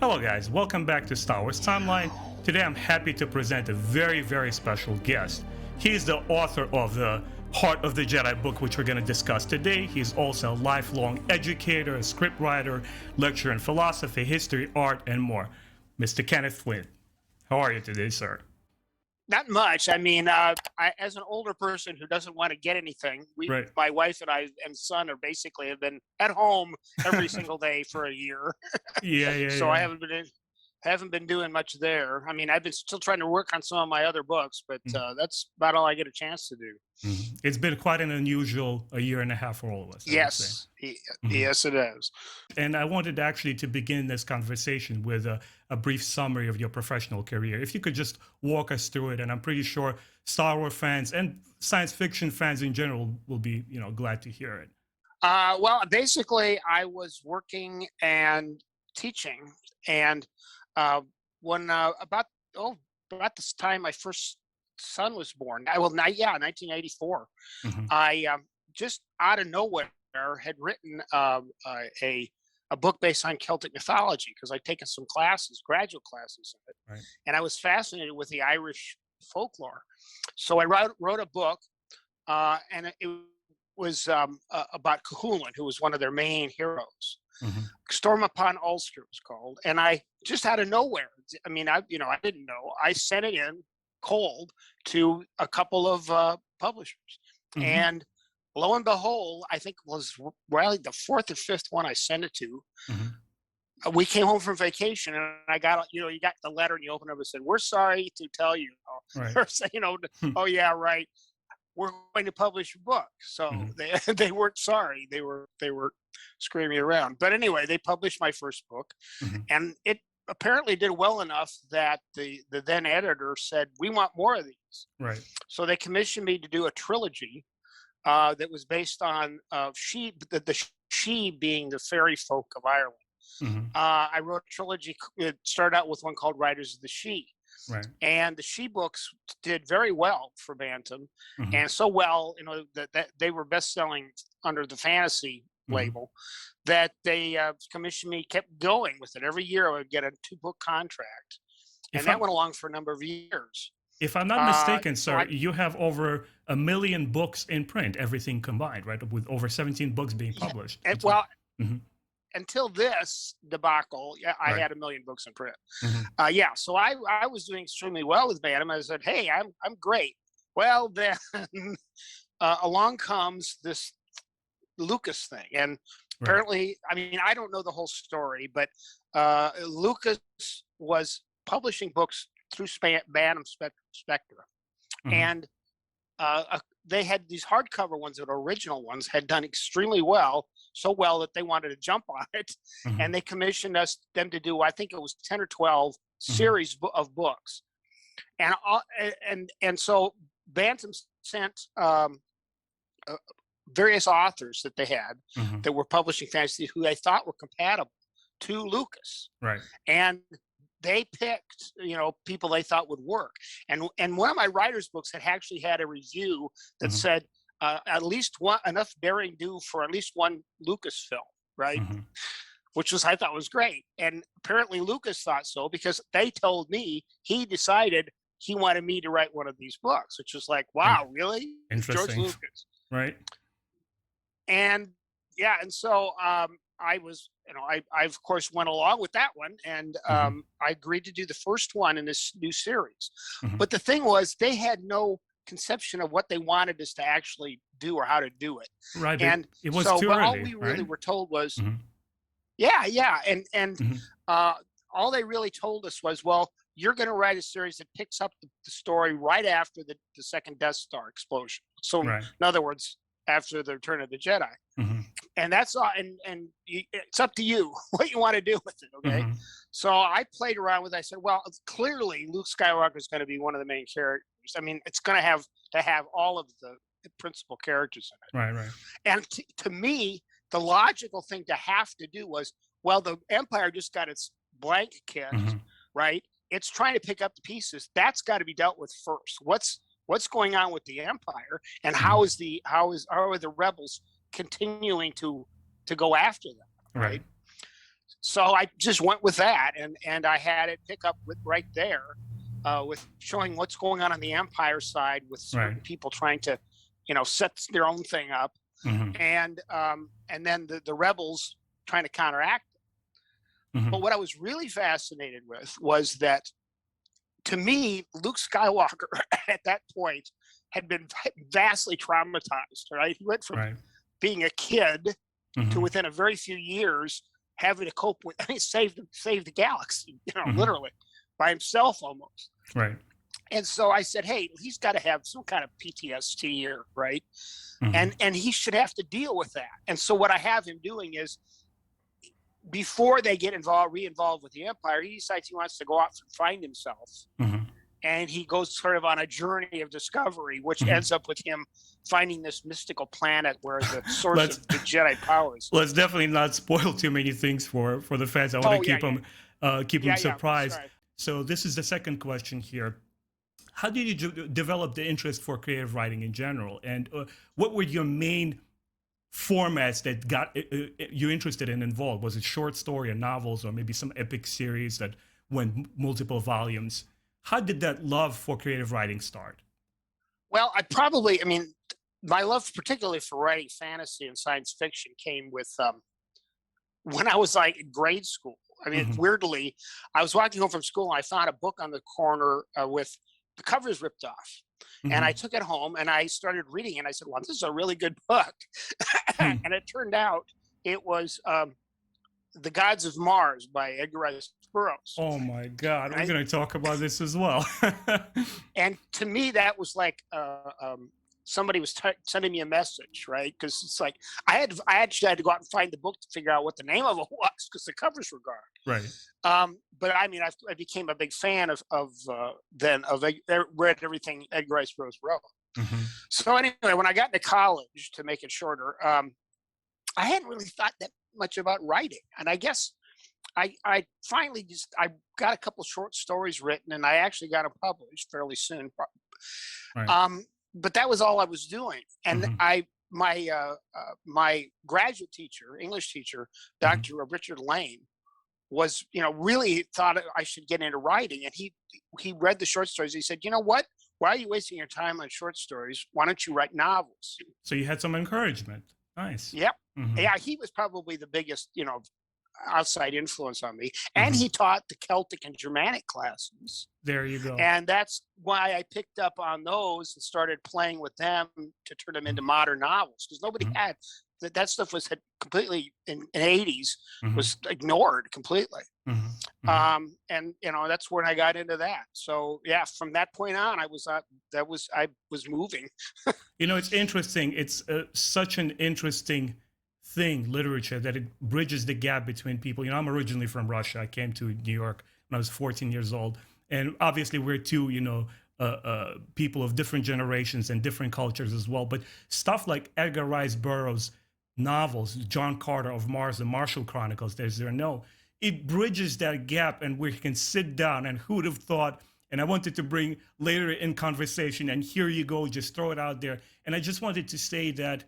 Hello guys, welcome back to Star Wars Timeline. Today I'm happy to present a very special guest. He's the author of the Heart of the Jedi book, which we're going to discuss today. He's also a lifelong educator, a scriptwriter, lecturer in philosophy, history, art, and more. Mr. Kenneth Flint. How are you today, sir? Not much. I mean, as an older person who doesn't want to get anything, my wife and I and son are basically have been at home every single day for a year. So I haven't been doing much there. I mean, I've been still trying to work on some of my other books, but that's about all I get a chance to do. It's been quite an unusual a year and a half for all of us. Yes, yes, it is. And I wanted actually to begin this conversation with a brief summary of your professional career. If you could just walk us through it, and I'm pretty sure Star Wars fans and science fiction fans in general will be, glad to hear it. Well, basically, I was working and teaching, and when about this time my first son was born. 1984. I just out of nowhere had written a book based on Celtic mythology because I'd taken some graduate classes in it, and I was fascinated with the Irish folklore. So I wrote a book, and it was about Cuchulainn, who was one of their main heroes. Storm Upon Ulster was called, and I just out of nowhere. I mean, I didn't know. I sent it in cold to a couple of publishers, and lo and behold, I think it was really the fourth or fifth one I sent it to. We came home from vacation, and I got, you got the letter, and you open it up and said, "We're sorry to tell you," or say, "Oh yeah, right. We're going to publish a book." So they weren't sorry. They were screaming around. But anyway, they published my first book, and it apparently did well enough that the then editor said, "We want more of these." Right. So they commissioned me to do a trilogy that was based on the Sidhe being the fairy folk of Ireland. I wrote a trilogy. It started out with one called Riders of the Sidhe. Right. And the Sidhe books did very well for Bantam, and so well, that they were best-selling under the fantasy label, that they commissioned me, kept going with it. Every year I would get a 2-book contract, and that went along for a number of years. If I'm not mistaken, sir, you have over 1 million books in print, everything combined, right? With over 17 books being published. Until this debacle, I had 1 million books in print. So I was doing extremely well with Bantam. I said, "Hey, I'm great." Well, then along comes this Lucas thing, and apparently, I mean, I don't know the whole story, but Lucas was publishing books through Bantam Spectra, and they had these hardcover ones that original ones had done extremely well, so well that they wanted to jump on it, and they commissioned them to do, I think it was 10 or 12 series of books, and so Bantam sent various authors that they had that were publishing fantasy who they thought were compatible to Lucas, and they picked, people they thought would work. And one of my writer's books had actually had a review that said at least enough daring do for at least one LucasFilm, right? Which I thought was great. And apparently Lucas thought so because they told me he decided he wanted me to write one of these books, which was like, wow, really? Interesting. George Lucas. Right. And so I was, I of course went along with that one, and I agreed to do the first one in this new series. But the thing was, they had no conception of what they wanted us to actually do or how to do it. Right. And it was too early. All we really were told was, and all they really told us was, well, you're going to write a series that picks up the story right after the second Death Star explosion. So in other words, after the Return of the Jedi. And that's all, and it's up to you what you want to do with it, okay? So I played around with it. I said, well, clearly Luke Skywalker is going to be one of the main characters. I mean, it's going to have all of the principal characters in it. Right. And to me, the logical thing to have to do was, well, the Empire just got its blank kit, right? It's trying to pick up the pieces. That's got to be dealt with first. What's going on with the Empire, and how are the rebels continuing to go after them, right? So I just went with that, and I had it pick up with right there, with showing what's going on the Empire side with certain Right. people trying to, set their own thing up, Mm-hmm. and then the rebels trying to counteract. Mm-hmm. But what I was really fascinated with was that, to me, Luke Skywalker at that point had been vastly traumatized. Right, he went from Right. being a kid to, Mm-hmm. within a very few years, having to cope with, save the galaxy, Mm-hmm. literally by himself almost. Right. And so I said, hey, he's got to have some kind of PTSD here, right? Mm-hmm. And he should have to deal with that. And so what I have him doing is, before they get re-involved with the Empire, he decides he wants to go out and find himself. Mm-hmm. And he goes sort of on a journey of discovery, which Mm-hmm. ends up with him finding this mystical planet where the source let's of the Jedi powers. let's definitely not spoil too many things for the fans. I want to keep them surprised. Sorry. So this is the second question here. How did you develop the interest for creative writing in general, and what were your main formats that got you interested and involved? Was it short story or novels, or maybe some epic series that went multiple volumes? How did that love for creative writing start? Well, my love, particularly for writing fantasy and science fiction, came with when I was like in grade school. Mm-hmm. Weirdly, I was walking home from school and I found a book on the corner with the covers ripped off. Mm-hmm. And I took it home and I started reading it. And I said, well, this is a really good book. And it turned out it was The Gods of Mars by Edgar Rice Burroughs. Oh my God, we're Right? going to talk about this as well. And to me, that was like somebody was sending me a message, right? Because it's like I actually had to go out and find the book to figure out what the name of it was, because the covers were gone. Right. But I became a big fan of read everything Edgar Rice Burroughs wrote. Mm-hmm. So anyway, when I got into college, to make it shorter, I hadn't really thought that much about writing, and I guess I finally I got a couple short stories written, and I actually got them published fairly soon. Right. But that was all I was doing, and Mm-hmm. my graduate teacher, English teacher, Dr. Mm-hmm. Richard Lane, was really thought I should get into writing, and he read the short stories. He said, you know what? Why are you wasting your time on short stories? Why don't you write novels? So you had some encouragement. Nice. Yep. Mm-hmm. Yeah, he was probably the biggest, outside influence on me. And Mm-hmm. he taught the Celtic and Germanic classes. There you go. And that's why I picked up on those and started playing with them to turn them into modern novels, because nobody Mm-hmm. had that stuff had completely in the 80s Mm-hmm. was ignored completely. Mm-hmm. Mm-hmm. And that's when I got into that. So yeah, from that point on, I was moving. It's interesting. It's such an interesting thing, literature, that it bridges the gap between people. I'm originally from Russia. I came to New York when I was 14 years old, and obviously we're two, people of different generations and different cultures as well. But stuff like Edgar Rice Burroughs' novels, John Carter of Mars, the Martial Chronicles, There's There No, it bridges that gap, and we can sit down, and who would have thought? And I wanted to bring later in conversation, and here you go, just throw it out there. And I just wanted to say that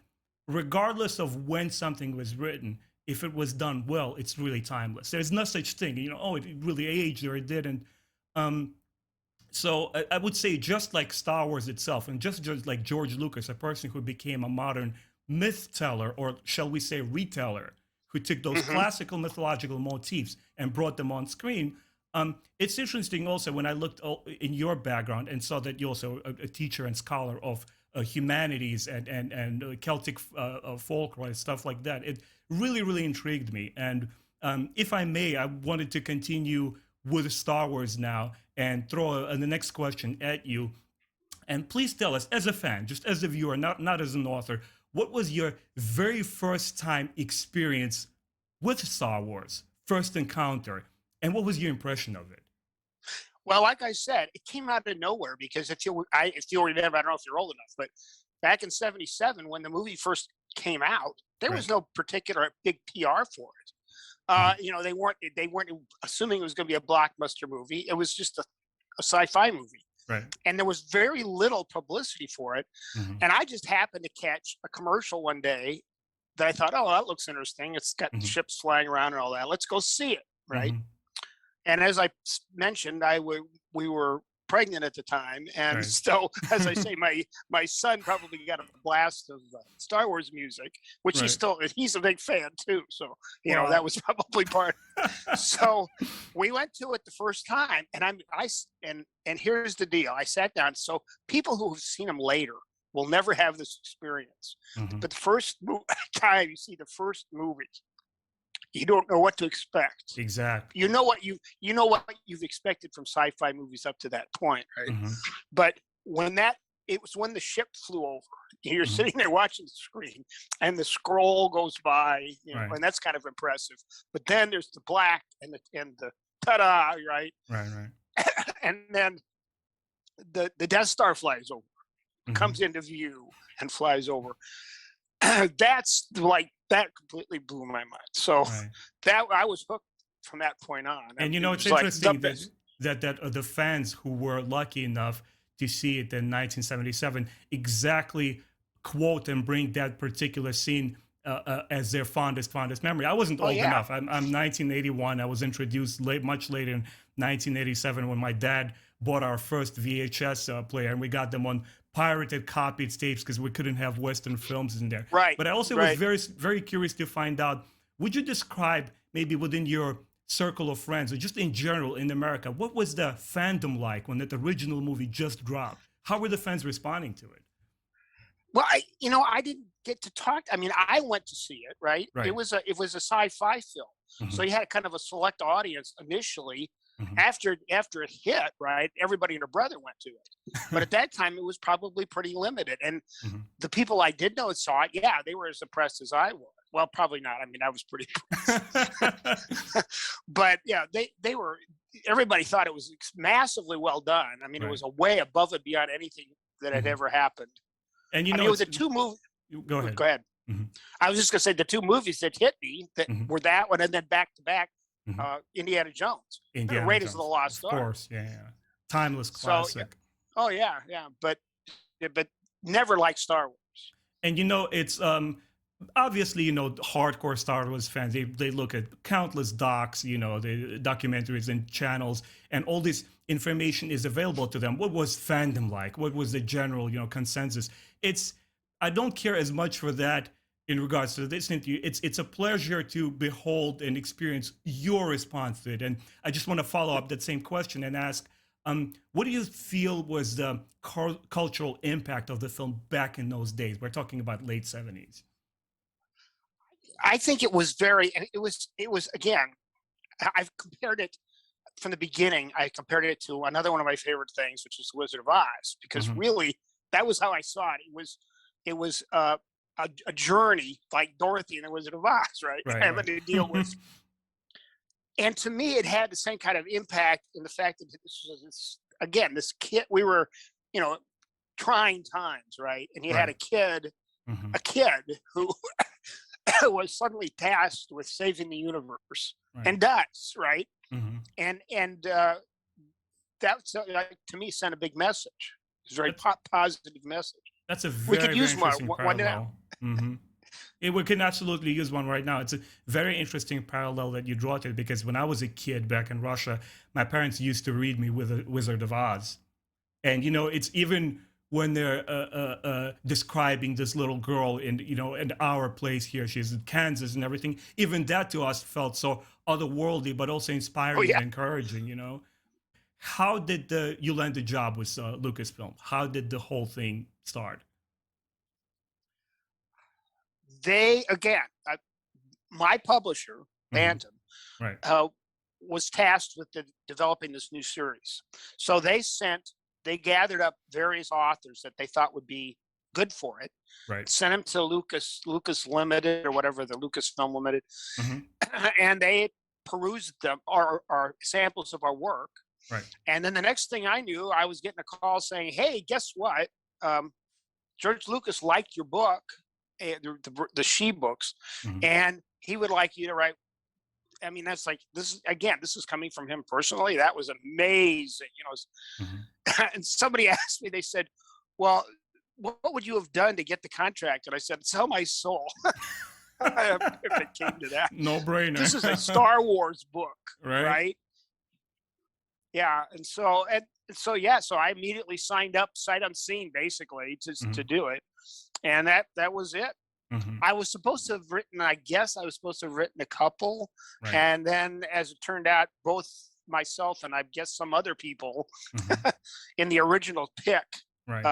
regardless of when something was written, if it was done well, it's really timeless. There's no such thing, it really aged or it didn't. So I would say, just like Star Wars itself, and just like George Lucas, a person who became a modern myth teller, or shall we say reteller, who took those classical mythological motifs and brought them on screen. It's interesting also when I looked in your background and saw that you're also a teacher and scholar of humanities and Celtic folklore and stuff like that. It really, really intrigued me. And if I may, I wanted to continue with Star Wars now and throw the next question at you. And please tell us, as a fan, just as a viewer, not as an author, what was your very first time experience with Star Wars, first encounter, and what was your impression of it? Well, like I said, it came out of nowhere, because if you'll remember, I don't know if you're old enough, but back in '77, when the movie first came out, there was no particular big PR for it. They weren't assuming it was going to be a blockbuster movie. It was just a sci-fi movie. Right. And there was very little publicity for it. Mm-hmm. And I just happened to catch a commercial one day that I thought, oh, that looks interesting. It's got Mm-hmm. ships flying around and all that. Let's go see it, right? Mm-hmm. And as I mentioned, we were pregnant at the time, and Right. so as I say, my son probably got a blast of Star Wars music, which Right. he's a big fan too. So Well, that was probably part. So we went to it the first time, and here's the deal: I sat down. So people who have seen them later will never have this experience, mm-hmm. but the first time you see the first movie, you don't know what to expect. Exactly. You know what you've expected from sci-fi movies up to that point, right? Mm-hmm. But it was when the ship flew over. You're Mm-hmm. sitting there watching the screen, and the scroll goes by, Right. and that's kind of impressive. But then there's the black and the ta-da, right? Right. Right. And then the Death Star flies over, Mm-hmm. comes into view, and flies over. That's like that completely blew my mind. So Right. that I was hooked from that point on. And it's interesting that the fans who were lucky enough to see it in 1977 exactly quote and bring that particular scene as their fondest memory. I wasn't old enough. I'm 1981. I was introduced much later in 1987 when my dad bought our first VHS player, and we got them on pirated copied tapes because we couldn't have Western films in there. Right. But I also was very, very curious to find out, would you describe maybe within your circle of friends or just in general in America, what was the fandom like when that original movie just dropped? How were the fans responding to it? Well, I didn't get to talk. I mean, I went to see it, right? Right. It was a sci-fi film. Mm-hmm. So you had kind of a select audience initially. Mm-hmm. After it hit, right, everybody and their brother went to it. But at that time, it was probably pretty limited. And mm-hmm. the people I did know saw it, yeah, they were as impressed as I was. Well, probably not. I mean, I was pretty impressed. But yeah, they were, everybody thought it was massively well done. I mean, right. It was a way above and beyond anything that had mm-hmm. ever happened. And it was a two movie. Go ahead. Go ahead. Mm-hmm. I was just going to say the two movies that hit me that mm-hmm. were that one and then back to back, mm-hmm. Indiana Jones. Indiana Raiders Jones. of the Lost Ark. Of course, yeah. Timeless classic. So, oh yeah, but never like Star Wars. And it's obviously hardcore Star Wars fans. They look at countless docs, the documentaries and channels, and all this information is available to them. What was fandom like? What was the general consensus? I don't care as much for that. In regards to this interview, it's a pleasure to behold and experience your response to it. And I just want to follow up that same question and ask, what do you feel was the cultural impact of the film back in those days? We're talking about late 70s. I think it was again, I've compared it from the beginning. I compared it to another one of my favorite things, which is Wizard of Oz, because mm-hmm. really that was how I saw it. It was a journey like Dorothy and the Wizard of Oz, right? Having to deal with. And to me, it had the same kind of impact in the fact that this kid, we were, trying times, right? And you had a kid who was suddenly tasked with saving the universe and does, right? Mm-hmm. And that, to me, sent a big message. It's a very positive message. That's a very, we could use very interesting one parallel. Mm-hmm. We can absolutely use one right now. It's a very interesting parallel that you draw to it, because when I was a kid back in Russia, my parents used to read me with Wizard of Oz. And, it's even when they're describing this little girl in our place here, she's in Kansas and everything, even that to us felt so otherworldly, but also inspiring and encouraging, How did you land the job with Lucasfilm? How did the whole thing start? My publisher, Fandom, right. Was tasked with developing this new series. So they gathered up various authors that they thought would be good for it. Right. Sent them to Lucas Limited or whatever, the Lucasfilm Limited, and they perused them, our samples of our work. Right. And then the next thing I knew, I was getting a call saying, "Hey, guess what? George Lucas liked your book, the She books, and he would like you to write." I mean, that's like, this is coming from him personally. That was amazing, And somebody asked me, they said, "Well, what would you have done to get the contract?" And I said, "Sell my soul." if it came to that. No brainer. This is a Star Wars book, Right. right? Yeah, so I immediately signed up, sight unseen, basically, to Mhm. do it, and that was it. Mhm. I was supposed to have written, I guess, I was supposed to have written a couple, Right. and then, as it turned out, both myself and I guess some other people Mhm. in the original pick Right.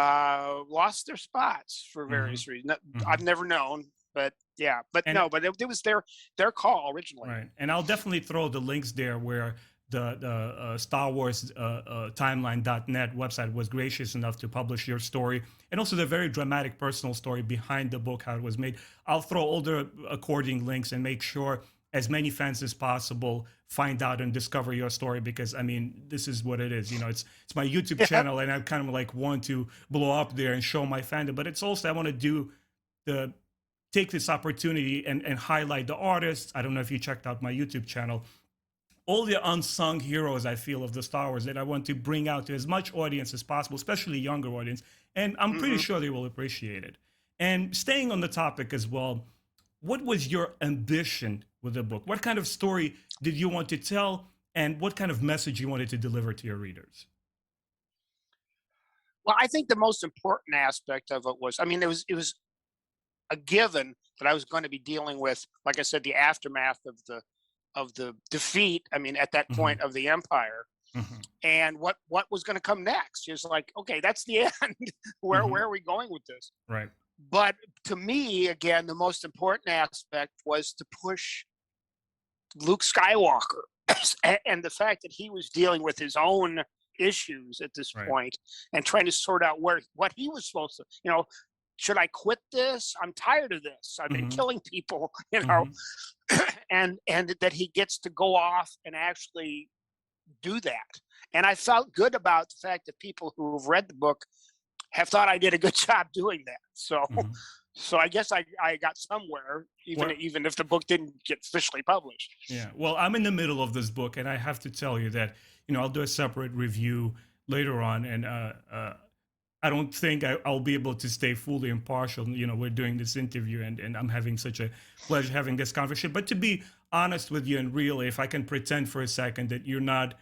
lost their spots for Mhm. various reasons. I've Mhm. never known, but yeah, but And no, but it was their call originally. right, and I'll definitely throw the links there where the Star Wars timeline.net website was gracious enough to publish your story, and also the very dramatic personal story behind the book, how it was made. I'll throw all the according links and make sure as many fans as possible find out and discover your story, because I mean, this is what it is. You know, it's my YouTube Yeah, channel, and I kind of like want to blow up there and show my fandom, but it's also I want to do the take this opportunity and highlight the artists. I don't know if you checked out my YouTube channel. All the unsung heroes I feel of the Star Wars that I want to bring out to as much audience as possible, especially younger audience. And I'm pretty hmm sure they will appreciate it. And staying on the topic as well, what was your ambition with the book? What kind of story did you want to tell? And what kind of message you wanted to deliver to your readers? Well, I think the most important aspect of it was, I mean, it was a given that I was going to be dealing with, like I said, the aftermath of the defeat. I mean, at that Hmm. point of the empire, Hmm. and what was going to come next. It's like, okay, that's the end. Where Hmm. are we going with this? Right. But to me, again, the most important aspect was to push Luke Skywalker and the fact that he was dealing with his own issues at this Right. point and trying to sort out what he was supposed to, should I quit this? I'm tired of this. I've been Hmm. killing people, you know, Hmm. and that he gets to go off and actually do that. And I felt good about the fact that people who have read the book have thought I did a good job doing that. So Hmm. so I guess I got somewhere, Well, even if the book didn't get officially published. yeah. Well, I'm in the middle of this book, and I have to tell you that I'll do a separate review later on, and I don't think I'll be able to stay fully impartial. We're doing this interview, and I'm having such a pleasure having this conversation. But to be honest with you, and really, if I can pretend for a second that you're not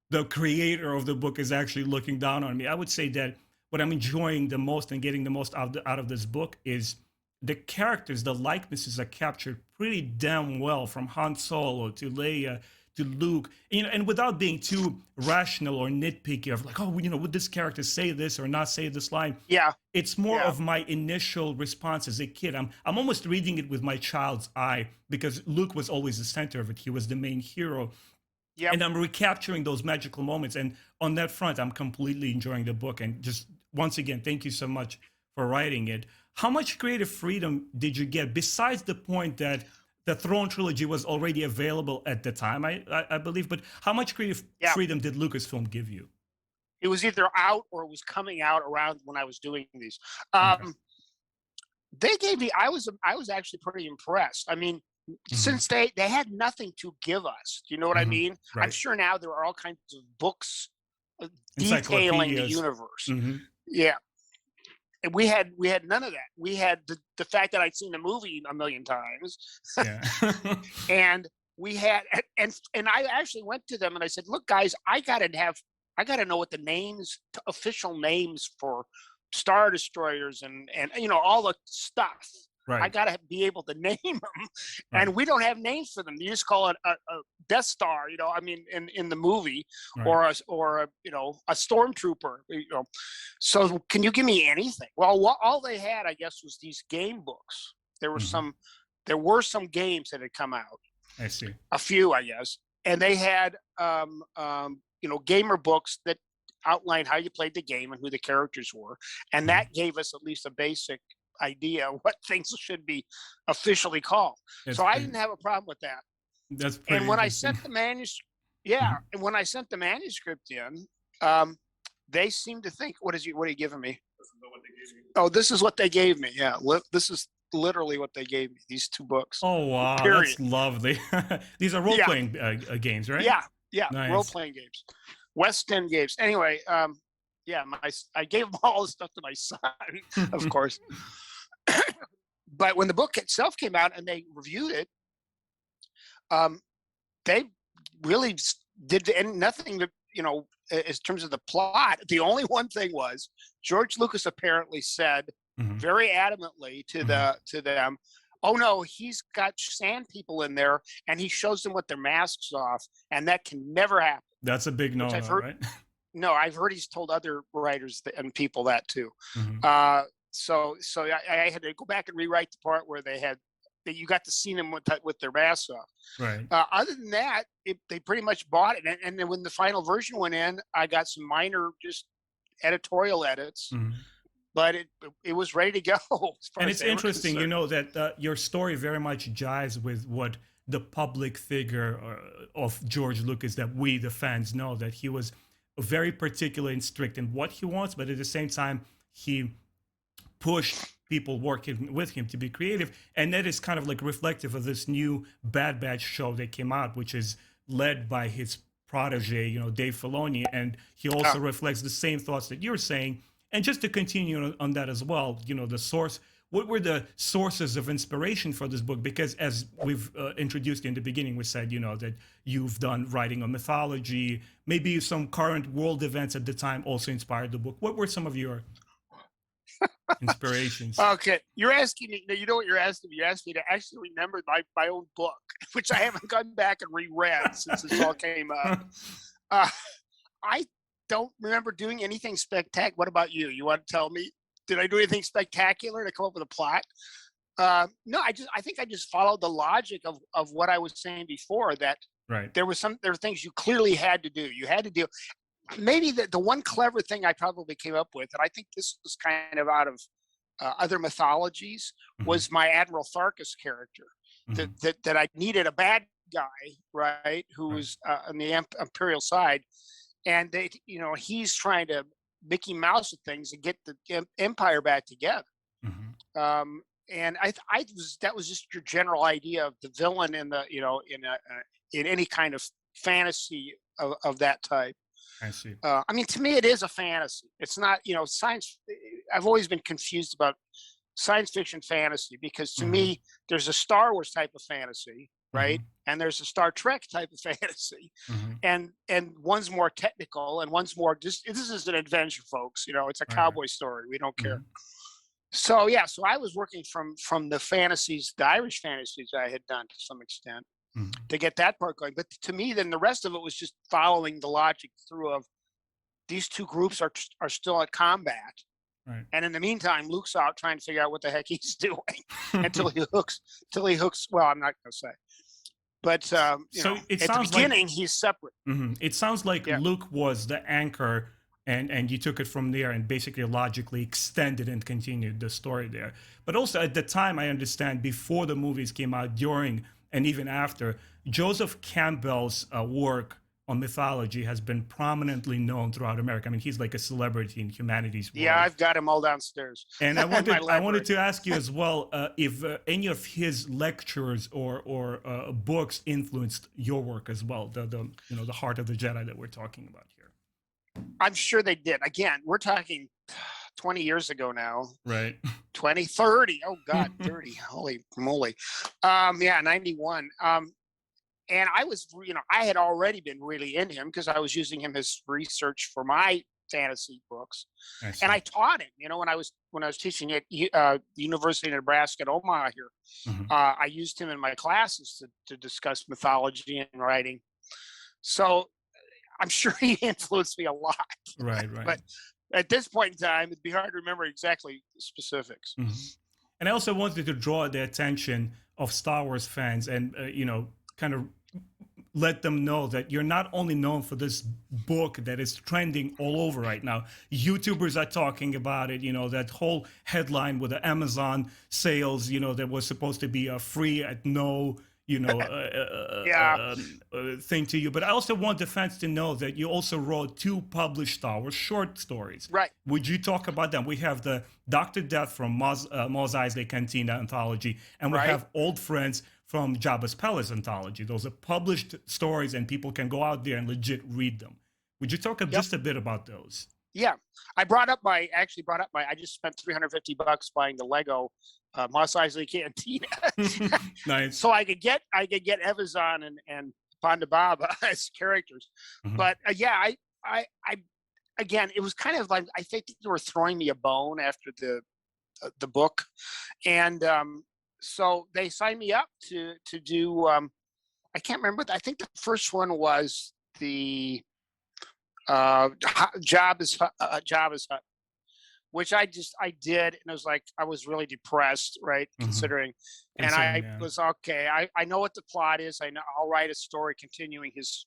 the creator of the book is actually looking down on me, I would say that what I'm enjoying the most and getting the most out of this book is the characters, the likenesses are captured pretty damn well, from Han Solo to Leia to Luke, and without being too rational or nitpicky of like, oh, would this character say this or not say this line? Yeah, It's more yeah, of my initial response as a kid. I'm almost reading it with my child's eye, because Luke was always the center of it. He was the main hero, yep. and I'm recapturing those magical moments. And on that front, I'm completely enjoying the book. And just once again, thank you so much for writing it. How much creative freedom did you get, besides the point that the Throne trilogy was already available at the time, I believe, but how much creative Yeah, freedom did Lucasfilm give you? it was either out or it was coming out around when I was doing these. Okay. Um, they gave me. I was actually pretty impressed. I mean, Hmm. since they had nothing to give us. Do you know what I Hmm. mean? I'm Right. sure now there are all kinds of books detailing the Encyclopedias. universe. Hmm. Yeah, and we had none of that. We had the fact that I'd seen the movie a million times, Yeah. and we had and I actually went to them and I said, look, guys, I gotta know what the names, official names for star destroyers and all the stuff. I Right. gotta be able to name them, Right. and we don't have names for them. You just call it a Death Star, I mean, in the movie, Right. or a stormtrooper. So can you give me anything? Well, all they had, I guess, was these game books. There were Hmm. some, there were some games that had come out, I see. a few, I guess, and they had gamer books that outlined how you played the game and who the characters were, and Mhm. that gave us at least a basic idea what things should be officially called. That's So I pretty. didn't have a problem with that. That's pretty And when I interesting. sent the manuscript, yeah, Mhm. and when I sent the manuscript in, um, they seemed to think, what are you giving me? Oh, this is what they gave me. Yeah, this is literally what they gave me. These two books. Oh wow, Period. that's lovely. These are role Yeah, playing games, right? yeah, yeah. Role Nice. playing games, West End games. Anyway, yeah, I gave all the stuff to my son, of course. but when the book itself came out and they reviewed it, um, they really did nothing to, in terms of the plot. The only one thing was George Lucas apparently said Mhm. very adamantly to Mhm. them, "Oh no, he's got sand people in there, and he shows them with their masks off, and that can never happen." That's a big Which I've no-no, heard. right? No, I've heard he's told other writers and people that too. Mhm. So I had to go back and rewrite the part where they had that you got to see them with their masks off. Right. Other than that, they pretty much bought it. And then when the final version went in, I got some minor just editorial edits, Mhm. but it was ready to go as far And as it's they were interesting, concerned. that your story very much jives with what the public figure of George Lucas that we, the fans, know, that he was very particular and strict in what he wants, but at the same time, he pushed people working with him to be creative. And that is kind of like reflective of this new Bad Batch show that came out, which is led by his protege, Dave Filoni. And he also Uh, reflects the same thoughts that you're saying. And just to continue on that as well, the source, what were the sources of inspiration for this book? Because as we've introduced in the beginning, we said, that you've done writing on mythology, maybe some current world events at the time also inspired the book. What were some of your inspirations? okay, you're asking me. You know what you're asking me? You asked me to actually remember my own book, which I haven't gone back and reread since this all came out. Uh, I don't remember doing anything spectacular. What about you? You want to tell me? Did I do anything spectacular to come up with a plot? No, I think I just followed the logic of what I was saying before, that Right. there were things you clearly had to do. You had to do. Maybe the one clever thing I probably came up with, and I think this was kind of out of other mythologies, Mhm. was my Admiral Tharkus character. That Mhm. that I needed a bad guy, right, who Right. was on the Imperial side, and he's trying to Mickey Mouse with things and get the Empire back together. Mhm. And I was that was just your general idea of the villain in the in any kind of fantasy of that type. I see. I mean, to me, it is a fantasy. It's not, science. I've always been confused about science fiction fantasy, because to Mhm. me, there's a Star Wars type of fantasy, right? Mhm. And there's a Star Trek type of fantasy, Mhm. and one's more technical and one's more just. This is an adventure, folks. It's a Right. Right. cowboy story. We don't care. Mhm. So yeah, so I was working from the fantasies, the Irish fantasies I had done to some extent Mhm. to get that part going. But to me, then the rest of it was just following the logic through of these two groups are still at combat, Right. and in the meantime, Luke's out trying to figure out what the heck he's doing until he hooks. Well, I'm not going to say, but So it at the sounds like beginning he's separate. it sounds like Yeah, Luke was the anchor, and you took it from there and basically logically extended and continued the story there. But also at the time, I understand, before the movies came out, during and even after, Joseph Campbell's work on mythology has been prominently known throughout America. I mean, he's like a celebrity in humanities yeah, world. I've got him all downstairs And I in my wanted library. to ask you as well, if any of his lectures or books influenced your work as well. The heart of the Jedi that we're talking about here. I'm sure they did. Again, we're talking 20 years ago now. Right. 20, 30. Oh God, 30. Holy moly. Yeah, 91. And I was, I had already been really into him because I was using him as research for my fantasy books, I and see. I taught him. When I was teaching at the University of Nebraska at Omaha here, Hmm. I used him in my classes to discuss mythology and writing. So I'm sure he influenced me a lot. Right. Right. But at this point in time, it'd be hard to remember exactly the specifics. Hmm. And I also wanted to draw the attention of Star Wars fans and kind of let them know that you're not only known for this book that is trending all over right now. YouTubers are talking about it. That whole headline with the Amazon sales, that was supposed to be a free at no, Yeah, thing to you. But I also want the fans to know that you also wrote two published Star Wars short stories. right, Would you talk about them? We have the Dr. Death from Mos Eisley Cantina anthology, and we right. have Old Friends from Jabba's Palace anthology. Those are published stories, and people can go out there and legit read them. Would you talk Yep. just a bit about those? Yeah, actually brought up my. I just spent $350 buying the Lego Mos Eisley Cantina, Nice. so I could get Evazan and Ponda Baba as characters. Mhm. But yeah, I again, it was kind of like I think they were throwing me a bone after the book, and so they signed me up to do. I can't remember. I think the first one was the Job is Hut, which I did, and it was like I was really depressed, right? Mhm. Considering, and Considering, I yeah. was okay. I know what the plot is. I know I'll write a story continuing his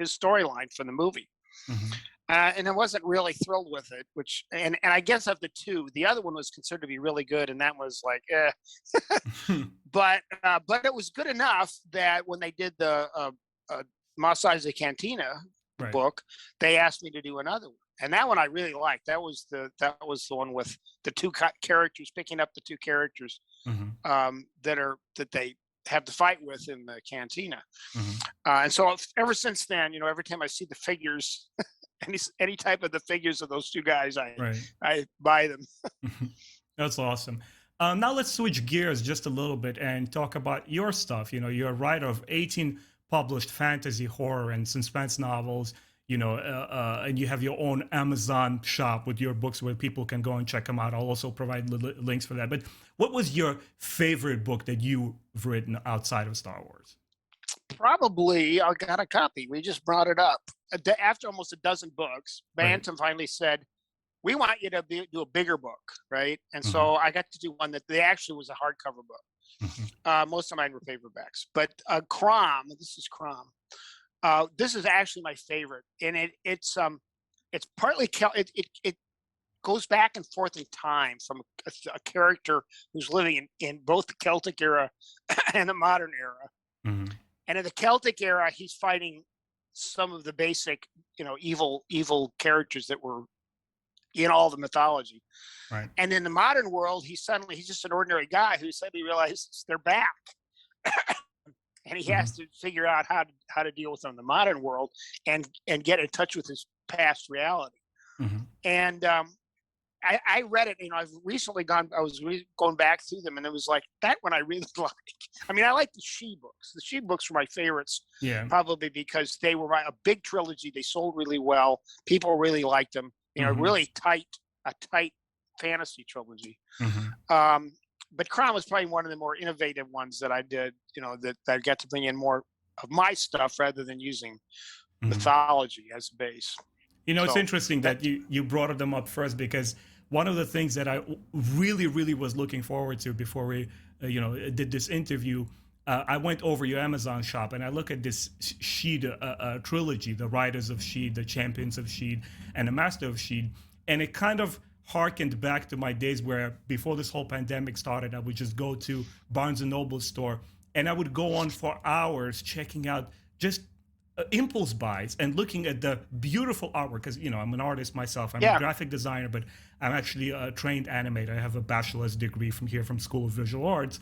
storyline from the movie. Mhm. And I wasn't really thrilled with it, which and I guess of the two, the other one was considered to be really good, and that was like, but it was good enough that when they did the Mos Eisley Cantina Right. book, they asked me to do another one, and that one I really liked. That was the one with the two characters picking up the two characters Mhm. that they have to fight with in the cantina. Mhm. And so ever since then, every time I see the figures, any type of the figures of those two guys, Right. I buy them. That's awesome. Now let's switch gears just a little bit and talk about your stuff. You're a writer of 18 published fantasy, horror, and suspense novels. And you have your own Amazon shop with your books where people can go and check them out. I'll also provide links for that. But what was your favorite book that you've written outside of Star Wars? Probably I got a copy. We just brought it up. After almost a dozen books, Right. Bantam finally said, "We want you to do a bigger book, right?" And Hmm. so I got to do one that they actually was a hardcover book. Hmm. Most of mine were paperbacks, but Crom. This is Crom. This is actually my favorite, and it's partly it goes back and forth in time from a character who's living in both the Celtic era and the modern era. Hmm. And in the Celtic era, he's fighting some of the basic, evil characters that were in all the mythology. Right. And in the modern world, he's just an ordinary guy who suddenly realizes they're back, and he has Hmm. to figure out how to deal with them in the modern world and get in touch with his past reality. Hmm. And I read it. I've recently gone. I was going back through them, and it was like that one I really like. I mean, I like the She books. The She books were my favorites, Yeah. probably because they were a big trilogy. They sold really well. People really liked them. Hmm. Really a tight fantasy trilogy. Hmm. But Crown was probably one of the more innovative ones that I did. That got to bring in more of my stuff rather than using Hmm. mythology as a base. It's So interesting that that you brought them up first because one of the things that I really, really was looking forward to before we, did this interview, I went over your Amazon shop and I look at this Shida trilogy, the Riders of Sheed, the Champions of Sheed, and the Master of Sheed, and it kind of harkened back to my days where before this whole pandemic started, I would just go to Barnes and Noble store and I would go on for hours checking out just impulse buys and looking at the beautiful artwork because I'm an artist myself. I'm a yeah, graphic designer, but I'm actually a trained animator. I have a bachelor's degree from School of Visual Arts,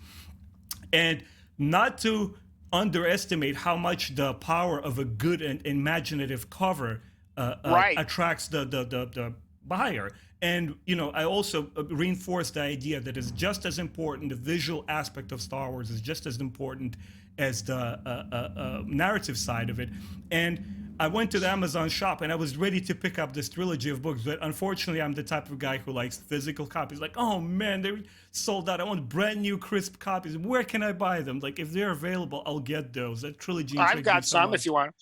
and not to underestimate how much the power of a good and imaginative cover right. attracts the buyer. And I also reinforce the idea that it's just as important. The visual aspect of Star Wars is just as important as the narrative side of it. And I went to the Amazon shop and I was ready to pick up this trilogy of books, but unfortunately, I'm the type of guy who likes physical copies. Like, oh man, they're sold out. I want brand new, crisp copies. Where can I buy them? Like, if they're available, I'll get those. That trilogy I've intrigues me got so some if much. you want.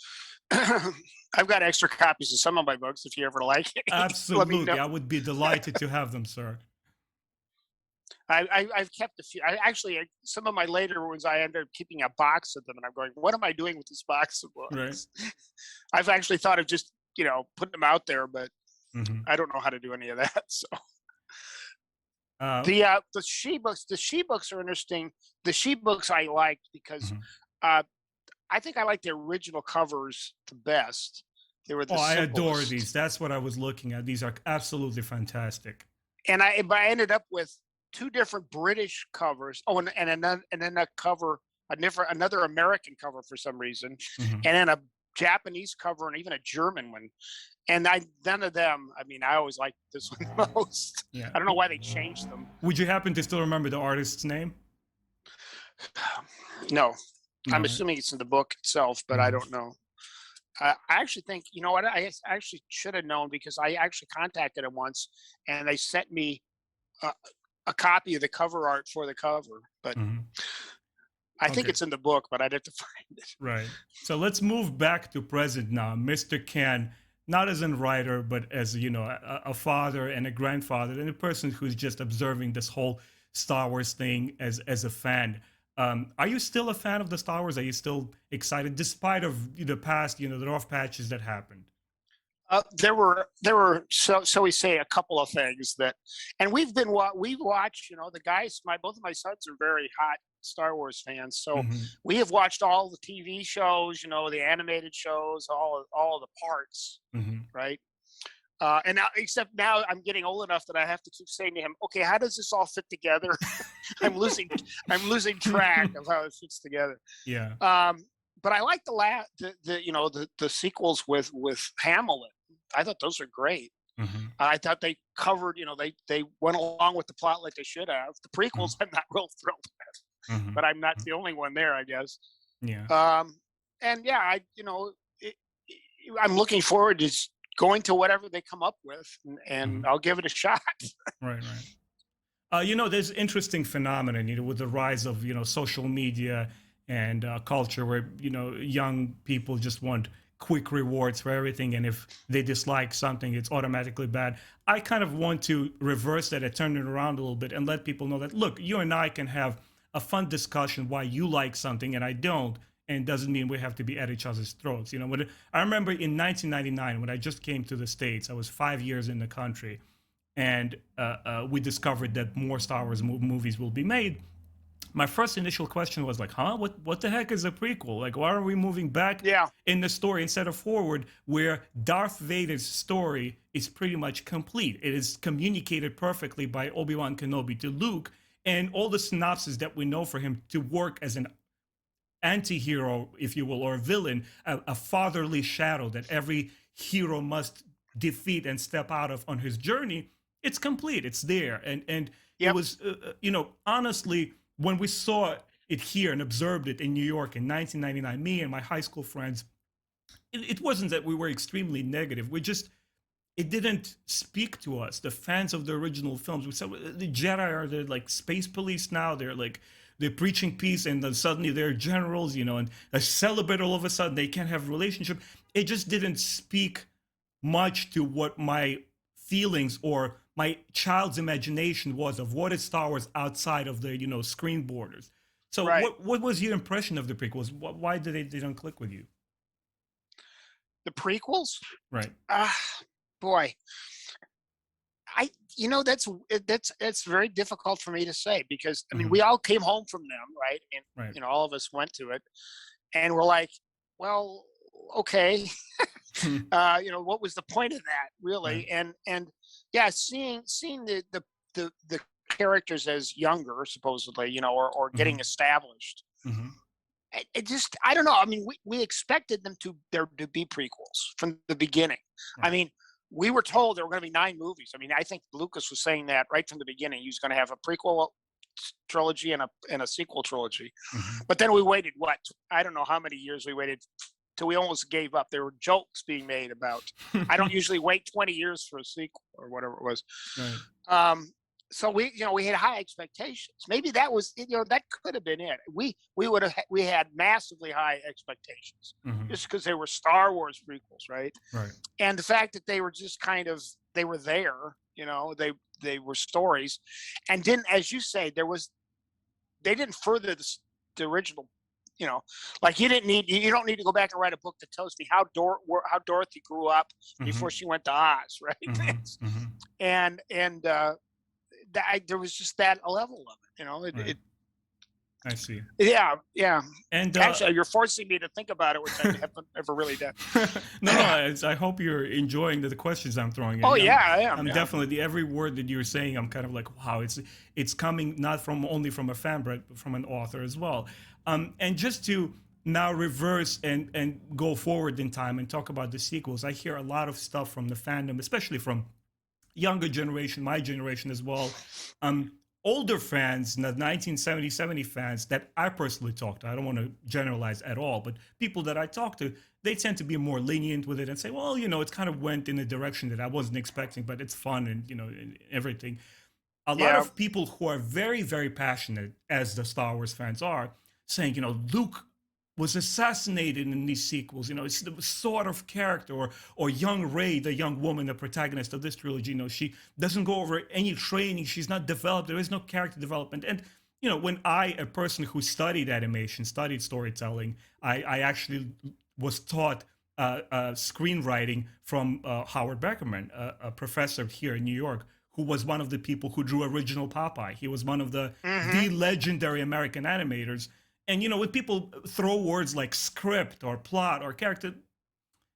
I've got extra copies of some of my books if you ever like it. Let me know. Absolutely, I would be delighted to have them, sir. I've kept a few. Some of my later ones I ended up keeping a box of them, and I'm going, what am I doing with this box of Right. books? I've actually thought of just putting them out there, but Hmm. I don't know how to do any of that. So Uh, the she books are interesting. The she books I liked because mhm. uh, I think I like the original covers the best. They were Oh, the I adore simplest. these. That's what I was looking at. These are absolutely fantastic. But I ended up with two different British covers. Oh, and then a cover, another American cover for some reason, Hmm. and then Japanese cover and even a German one. And none of them. I mean, I always liked this one most. Yeah. I don't know why they changed them. Would you happen to still remember the artist's name? No, I'm No. assuming it's in the book itself, but I don't know. I actually think, you know what? I actually should have known, because I actually contacted them once, and they sent me a copy of the cover art for the cover. But I think it's in the book, but I'd have to find it. Right. So let's move back to present now. Mr. Ken, not as a writer, but as, you know, a father and a grandfather and a person who's just observing this whole Star Wars thing as a fan. Are you still a fan of the Star Wars? Are you still excited, despite of the past, you know, the rough patches that happened? There were so we say a couple of things that, and we've watched, you know, the guys, both of my sons are very hot Star Wars fans, so we have watched all the TV shows, you know, the animated shows, all of the parts, right? And now, except now I'm getting old enough that I have to keep saying to him, okay, how does this all fit together? I'm losing track of how it fits together. Yeah. But I like the sequels with Hamilton. I thought those are great. I thought they covered, you know, they went along with the plot like they should have. The prequels I'm not real thrilled with, but I'm not the only one there, I guess. Yeah. And yeah, I'm looking forward to going to whatever they come up with, and I'll give it a shot. Right. You know, there's interesting phenomenon, you know, with the rise of, you know, social media and culture, where, you know, young people just want quick rewards for everything, and if they dislike something, it's automatically bad. I kind of want to reverse that and turn it around a little bit and let people know that, look, you and I can have a fun discussion why you like something and I don't, and it doesn't mean we have to be at each other's throats. You know, I remember in 1999, when I just came to the States, I was 5 years in the country, and we discovered that more Star Wars movies will be made. My first initial question was like, huh? What the heck is a prequel? Like, why are we moving back in the story instead of forward, where Darth Vader's story is pretty much complete? It is communicated perfectly by Obi-Wan Kenobi to Luke, and all the synopsis that we know for him to work as an anti-hero, if you will, or a villain, a fatherly shadow that every hero must defeat and step out of on his journey. It's complete. It's there. And it was, you know, honestly, when we saw it here and observed it in New York in 1999, me and my high school friends, it wasn't that we were extremely negative. It didn't speak to us, the fans of the original films. We said, the Jedi are the like space police now. They're preaching peace, and then suddenly they're generals, you know, and a celibate all of a sudden. They can't have a relationship. It just didn't speak much to what my feelings or my child's imagination was of what is Star Wars outside of the, you know, screen borders. So what was your impression of the prequels? Why did they didn't click with you? The prequels? Right. Boy. You know, that's very difficult for me to say, because I mean, we all came home from them, right? And you know, all of us went to it, and we're like, well, okay, you know, what was the point of that, really? And yeah, seeing the characters as younger, supposedly, you know, or getting established. It just, I don't know. I mean, we expected there to be prequels from the beginning. I mean, we were told there were going to be 9 movies. I mean, I think Lucas was saying that right from the beginning. He was going to have a prequel trilogy and a sequel trilogy. But then we waited, I don't know how many years we waited till we almost gave up. There were jokes being made about, I don't usually wait 20 years for a sequel or whatever it was. So we had high expectations. Maybe that was, you know, that could have been it. We had massively high expectations just because they were Star Wars prequels, right? And the fact that they were just they were there, you know, they were stories, and didn't, as you say, they didn't further the original. You know, like you don't need to go back and write a book that tells me how Dorothy grew up before she went to Oz, right? And there was just that level of it, you know. I see. Yeah. And actually, you're forcing me to think about it, which I haven't ever really done. No, I hope you're enjoying the questions I'm throwing in. Oh yeah, I am. I'm definitely, every word that you're saying, I'm kind of like, wow, it's coming not only from a fan, but from an author as well. And just to now reverse and go forward in time and talk about the sequels, I hear a lot of stuff from the fandom, especially from younger generation, my generation as well. Um, Older fans, the 1970, 70 fans that I personally talk to, I don't want to generalize at all, but people that I talk to, they tend to be more lenient with it and say, well, it kind of went in a direction that I wasn't expecting, but it's fun and, and everything. A lot Yeah. of people who are very, very passionate, as the Star Wars fans are, saying, Luke was assassinated in these sequels. It's the sort of character, or young Rey, the young woman, the protagonist of this trilogy. She doesn't go over any training. She's not developed. There is no character development. And when a person who studied animation, studied storytelling, I actually was taught screenwriting from Howard Beckerman, a professor here in New York, who was one of the people who drew original Popeye. He was one of the legendary American animators. And when people throw words like script or plot or character,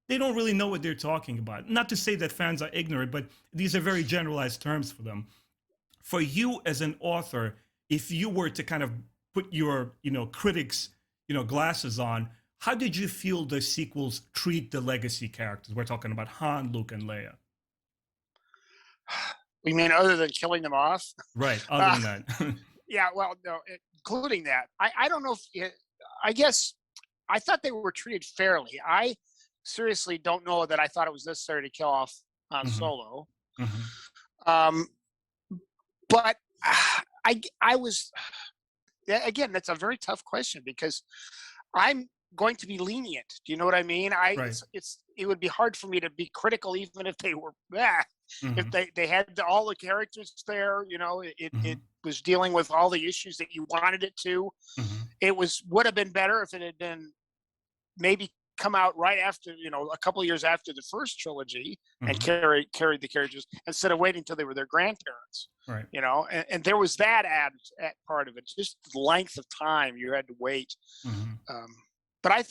they don't really know what they're talking about. Not to say that fans are ignorant, but these are very generalized terms for them. For you as an author, if you were to kind of put your critics glasses on, how did you feel the sequels treat the legacy characters? We're talking about Han, Luke, and Leia. You mean other than killing them off? Right. Other than that. Yeah, well, no, including that. I don't know if I guess I thought they were treated fairly. I seriously don't know that I thought it was necessary to kill off Han Solo. Um, but I was, again, that's a very tough question because I'm going to be lenient. Do you know what I mean? Right. It would be hard for me to be critical even if they were if they had all the characters there. It was dealing with all the issues that you wanted it to. It would have been better if it had been maybe come out right after, a couple of years after the first trilogy and carried the characters instead of waiting until they were their grandparents. Right. And there was that added part of it, just the length of time you had to wait. But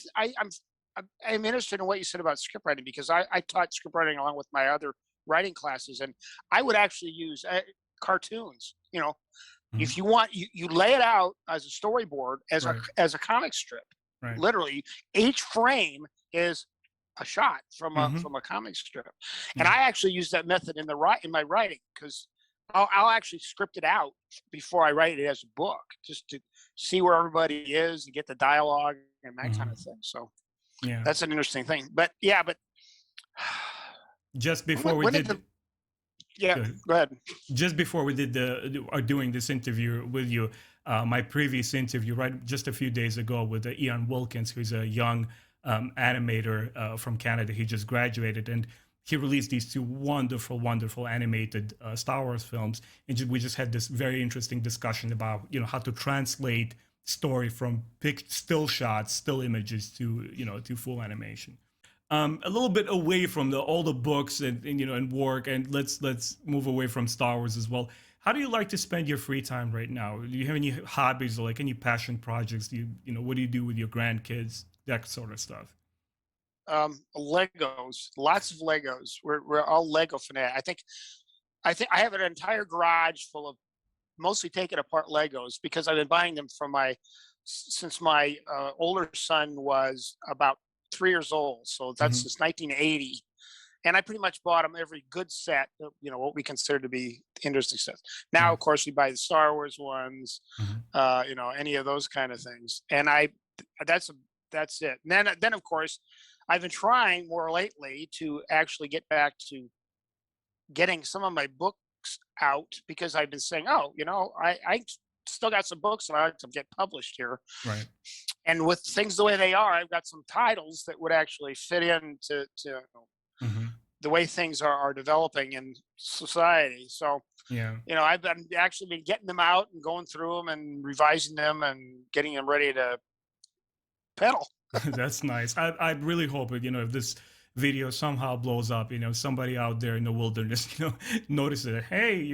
I'm interested in what you said about script writing because I taught script writing along with my other writing classes, and I would actually use cartoons. If you want, you lay it out as a storyboard, as a comic strip. Right. Literally, each frame is a shot from a comic strip, and I actually use that method in my writing because I'll actually script it out before I write it as a book, just to see where everybody is and get the dialogue and that kind of thing. So that's an interesting thing. But just before we did. Go ahead. Just before we did doing this interview with you, my previous interview, right, just a few days ago with Ian Wilkins, who's a young animator from Canada. He just graduated, and he released these two wonderful, wonderful animated Star Wars films. And we just had this very interesting discussion about how to translate story from still shots, still images to to full animation. A little bit away from all the books and work, and let's move away from Star Wars as well. How do you like to spend your free time right now? Do you have any hobbies or like any passion projects? What do you do with your grandkids? That sort of stuff. Legos, lots of Legos. We're all Lego fanatic. I think I have an entire garage full of mostly taken apart Legos because I've been buying them since my older son was about 3 years old. So that's since 1980. And I pretty much bought him every good set, what we consider to be interesting sets. Now, of course, we buy the Star Wars ones, any of those kind of things. And that's it. And then of course, I've been trying more lately to actually get back to getting some of my books out because I've been saying, I still got some books that I like to get published here. Right. And with things the way they are, I've got some titles that would actually fit into the way things are developing in society. So, I've been getting them out and going through them and revising them and getting them ready to pedal. That's nice. I really hope it, if this video somehow blows up, somebody out there in the wilderness, notices it. Hey,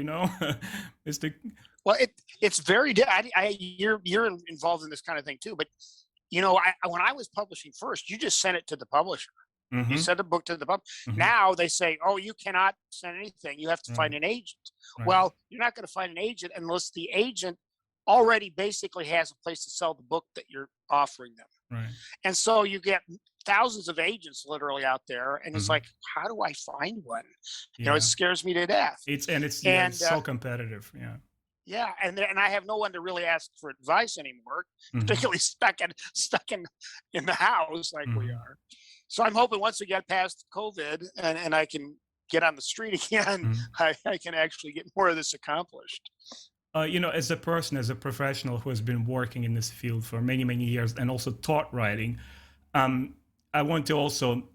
it's the. Well, it's very. You're involved in this kind of thing too, but when I was publishing first, you just sent it to the publisher. You send a book to the publisher. Now they say, oh, you cannot send anything. You have to find an agent. Right. Well, you're not going to find an agent unless the agent already basically has a place to sell the book that you're offering them. Right. And so you get thousands of agents literally out there, and it's Hmm. like, how do I find one? It Yeah. scares me to death. It's yeah, it's And so competitive. Yeah. yeah, and I have no one to really ask for advice anymore, Hmm. particularly stuck in the house like we Hmm. are. So I'm hoping once we get past COVID and I can get on the street again, Hmm. I can actually get more of this accomplished. As a person, as a professional who has been working in this field for many, many years and also taught writing, um, I want to also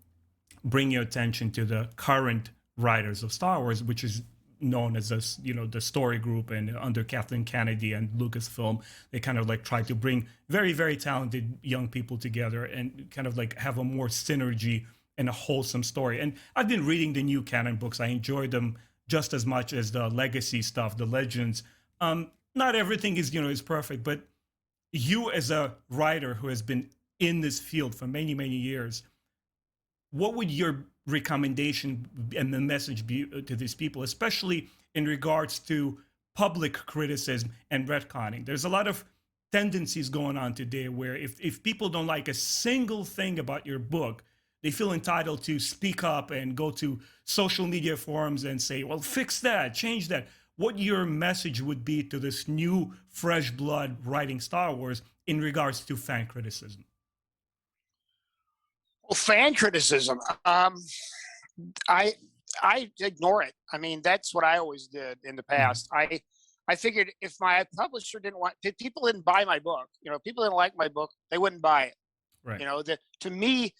bring your attention to the current writers of Star Wars, which is known as this, the story group, and under Kathleen Kennedy and Lucasfilm, they kind of like try to bring very, very talented young people together and kind of like have a more synergy and a wholesome story. And I've been reading the new canon books. I enjoy them just as much as the legacy stuff, the legends. Not everything is perfect, but you as a writer who has been in this field for many, many years, what would your recommendation and the message be to these people, especially in regards to public criticism and retconning? There's a lot of tendencies going on today where if people don't like a single thing about your book, they feel entitled to speak up and go to social media forums and say, well, fix that, change that. What your message would be to this new fresh blood writing Star Wars in regards to fan criticism? Well, fan criticism, I I ignore it. I mean, that's what I always did in the Mhm. past. I figured if my publisher didn't want, if people didn't buy my book, people didn't like my book, they wouldn't buy it. Right. To me,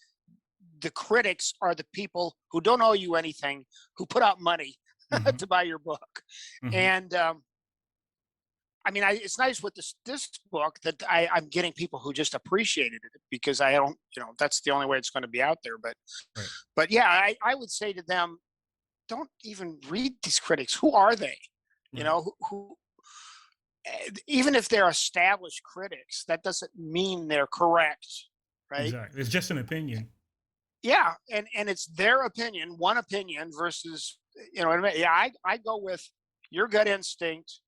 the critics are the people who don't owe you anything, who put out money Hmm. to buy your book. Hmm. And I mean, it's nice with this book that I'm getting people who just appreciated it because I don't, that's the only way it's going to be out there. Right. But yeah, I would say to them, don't even read these critics. Who are they? Right. Even if they're established critics, that doesn't mean they're correct, right? Exactly. It's just an opinion. Yeah, and it's their opinion, one opinion versus, what I mean? Yeah, I go with your gut instinct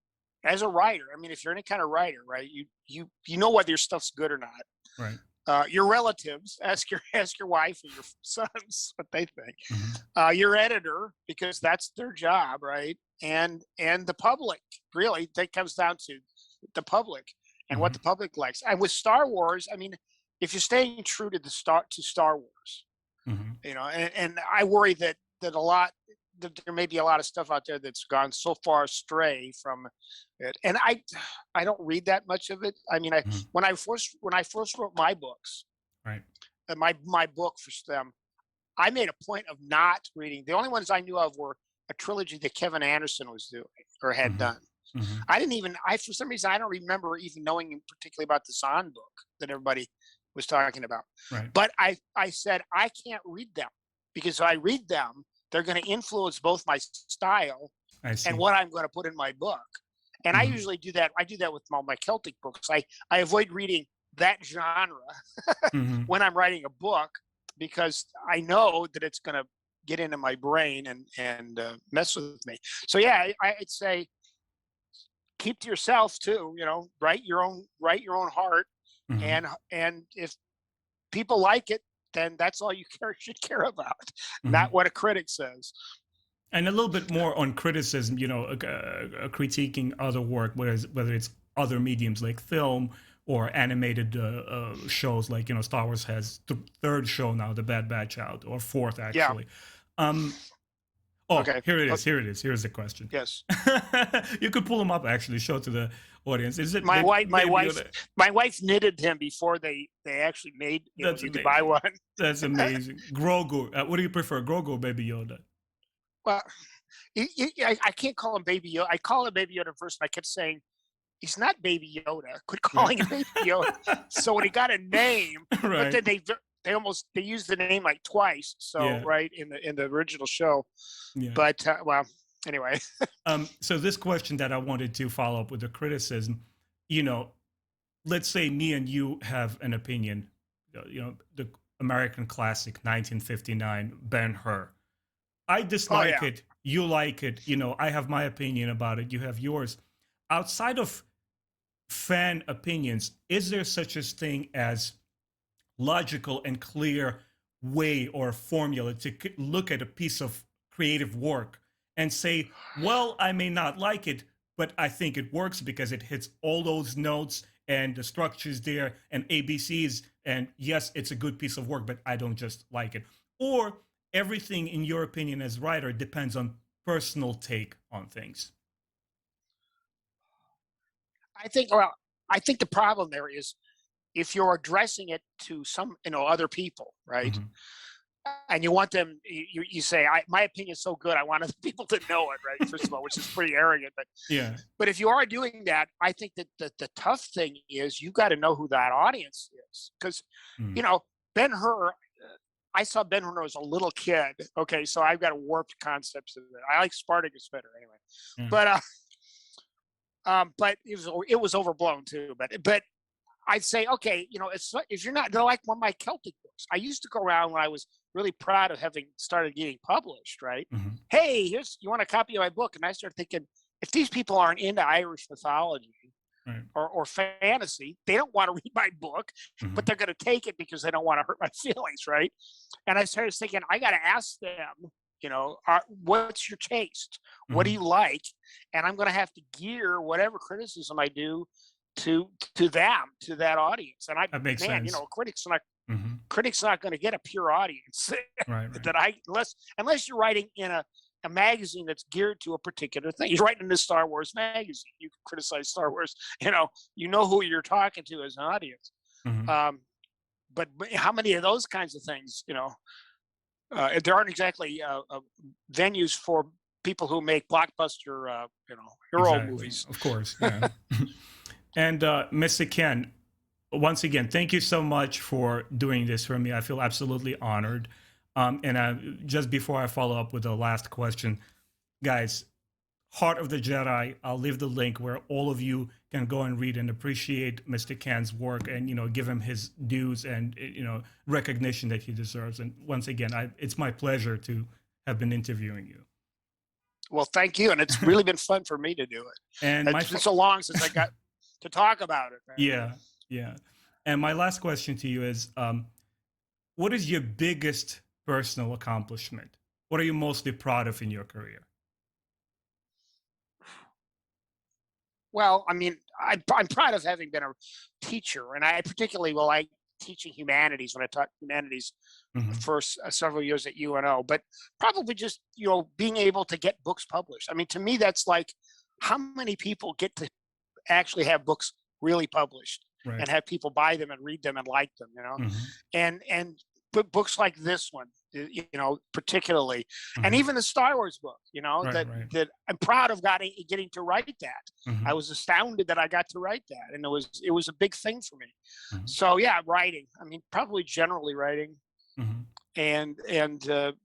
as a writer. I mean, if you're any kind of writer, right, you know whether your stuff's good or not. Right. Your relatives, ask your wife or your sons what they think. Hmm. Your editor, because that's their job, right? And the public, really, that comes down to the public and what Hmm. the public likes. And with Star Wars, I mean, if you're staying true to Star Wars, Hmm. and I worry that there may be a lot of stuff out there that's gone so far astray from it. And I don't read that much of it. I mean, Hmm. when I first wrote my books, Right. my book for them, I made a point of not reading. The only ones I knew of were a trilogy that Kevin Anderson was doing or had Hmm. done. Hmm. I didn't even I for some reason I don't remember even knowing particularly about the Zahn book that everybody was talking about. Right. But I said I can't read them because if I read them, they're going to influence both my style I and see. what I'm going to put in my book. And I Hmm. usually do that. I do that with all my Celtic books. I avoid reading that genre Hmm. when I'm writing a book because I know that it's going to get into my brain and mess with me. So yeah, I'd say keep to yourself too. Write your own heart, Hmm. and if people like it, then that's all you should care about, not Hmm. what a critic says. And a little bit more on criticism, critiquing other work, whether it's other mediums like film or animated shows, like Star Wars has the third show now, The Bad Batch, out, or fourth Yeah. actually. Um, oh, Okay. here it is. Here it is. Here's the question. Yes. You could pull them up actually. Show to the audience. Is it My wife, my Baby wife, Yoda? my wife knitted him before they actually made. That's You could buy amazing. one. That's amazing. Grogu. What do you prefer, Grogu or Baby Yoda? Well, I can't call him Baby Yoda. I call him Baby Yoda first, and I kept saying he's not Baby Yoda. Quit Right. calling him Baby Yoda. So when he got a name, but Right. then they used the name like twice. So Yeah. right in the original show, Yeah. but well, anyway. So this question that I wanted to follow up with the criticism, you know, let's say me and you have an opinion, the American classic 1959, Ben-Hur. I Oh dislike yeah. it. You like it. I have my opinion about it. You have yours. Outside of fan opinions, is there such a thing as logical and clear way or formula to look at a piece of creative work and say, well, I may not like it, but I think it works because it hits all those notes and the structure's there and ABCs. And yes, it's a good piece of work, but I don't just like it. Or everything, in your opinion, as writer, depends on personal take on things. I think the problem there is if you're addressing it to some, other people, right? Mhm. And you want them, you say, my opinion is so good, I want other people to know it, right? First of all, which is pretty arrogant, Yeah. but if you are doing that, I think that the tough thing is you got to know who that audience is, because Mm. Ben-Hur. I saw Ben-Hur when I was a little kid. Okay, so I've got warped concepts of it. I like Spartacus better anyway, Yeah. but it was overblown too. But I'd say, okay, if you're not, they're like one of my Celtic books. I used to go around when I was really proud of having started getting published, right? Mhm. Hey, you want a copy of my book? And I started thinking, if these people aren't into Irish mythology Right. or fantasy, they don't want to read my book, Mhm. but they're going to take it because they don't want to hurt my feelings, right? And I started thinking, I got to ask them, what's your taste? What do Mhm. you like? And I'm going to have to gear whatever criticism I do to them, to that audience. And That makes sense. Mhm. critics not going to get a pure audience Right. Right. that unless you're writing in a magazine that's geared to a particular thing. You're writing in this Star Wars magazine. You can criticize Star Wars. You know who you're talking to as an audience. Mhm. But how many of those kinds of things, there aren't exactly venues for people who make blockbuster, hero Exactly. movies. Of course. Yeah. And Mr. Ken, once again, thank you so much for doing this for me. I feel absolutely honored. And just before I follow up with the last question, guys, Heart of the Jedi, I'll leave the link where all of you can go and read and appreciate Mr. Ken's work and, give him his dues and, recognition that he deserves. And once again, it's my pleasure to have been interviewing you. Well, thank you. And it's really been fun for me to do it. And it's been so long since I got to talk about it. Right? Yeah, yeah. And my last question to you is, what is your biggest personal accomplishment? What are you mostly proud of in your career? Well, I mean, I'm proud of having been a teacher, and I particularly like teaching humanities when I taught humanities Mhm. for several years at UNO. But probably just being able to get books published. I mean, to me, that's like how many people get to actually have books really published Right. and have people buy them and read them and like them, Mhm. and books like this one, particularly, and Mhm. even the Star Wars book, Right, that right. that I'm proud of getting to write that. I Mhm. was astounded that I got to write that, and it was a big thing for me. Mhm. So yeah, writing. I mean, probably generally writing, Mhm. and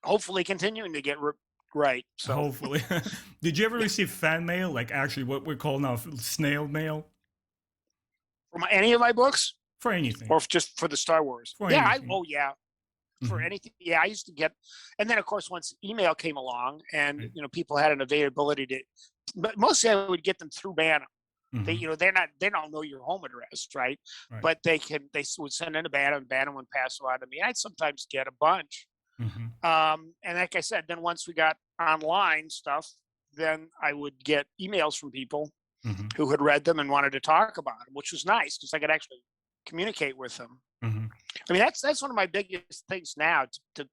hopefully continuing to get right. So Hopefully. Did you ever receive fan mail, like actually what we're calling now snail mail? for any of my books, For anything. or just for the Star Wars? For Yeah. anything. Yeah. For Mhm. anything. Yeah, I used to get, and then of course once email came along, and Right. people had an availability to, but mostly I would get them through Bantam. They, Mhm. they don't know your home address, right? Right. But they would send in a Bantam, and Bantam would pass them on to me. I'd sometimes get a bunch. Mhm. And like I said, then once we got online stuff, then I would get emails from people Mhm. who had read them and wanted to talk about them, which was nice because I could actually communicate with them. Mhm. I mean, that's one of my biggest things now to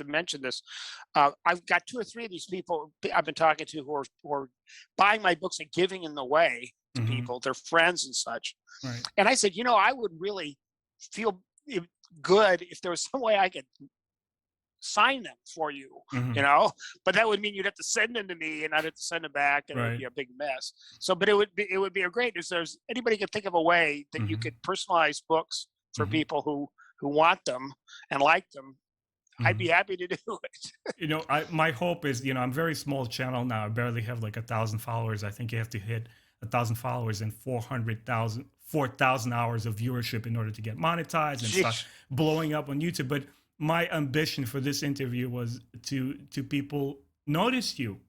mention this. I've got 2 or 3 of these people I've been talking to who are buying my books and giving them away to Mhm. people, their friends and such. Right. And I said, I would really feel good if there was some way I could sign them for you, Mhm. but that would mean you'd have to send them to me and I'd have to send them back, and it would Right. be a big mess. So, but it would be a great, if there's anybody can think of a way that you Mhm. could personalize books for Mhm. people who want them and like them, I'd Mhm. be happy to do it. My hope is, I'm very small channel now. I barely have like 1,000 followers. I think you have to hit 1,000 followers and 4,000 hours of viewership in order to get monetized and start Jeez. blowing up on YouTube. But my ambition for this interview was to people notice you,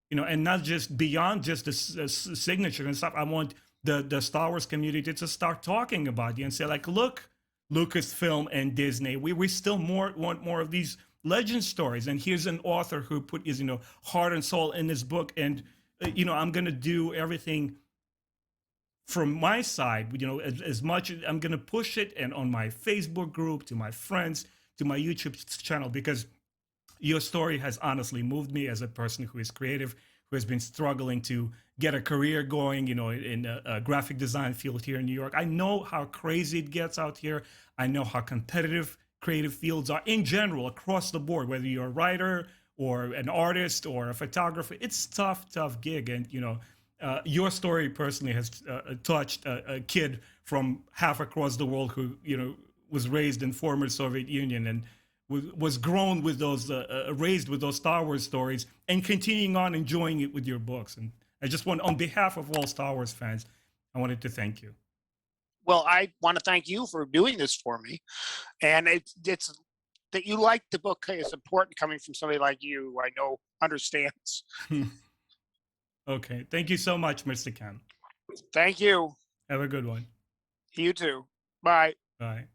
and not just beyond just the signature and stuff. I want the Star Wars community to start talking about you and say like, look, Lucasfilm and Disney. We still want more of these legend stories. And here's an author who put his heart and soul in this book. And I'm gonna do everything from my side. As much I'm gonna push it, and on my Facebook group, to my friends, to my YouTube channel, because your story has honestly moved me as a person who is creative, who has been struggling to get a career going, in a graphic design field here in New York. I know how crazy it gets out here. I know how competitive creative fields are in general across the board, whether you're a writer or an artist or a photographer. It's tough gig. And, your story personally has touched a kid from half across the world who, was raised in former Soviet Union and was grown with those, raised with those Star Wars stories, and continuing on enjoying it with your books. And I just want, on behalf of all Star Wars fans, I wanted to thank you. Well, I want to thank you for doing this for me, and it's that you like the book is important, coming from somebody like you, who I know understands. Okay, thank you so much, Mr. Ken. Thank you. Have a good one. You too. Bye. Bye.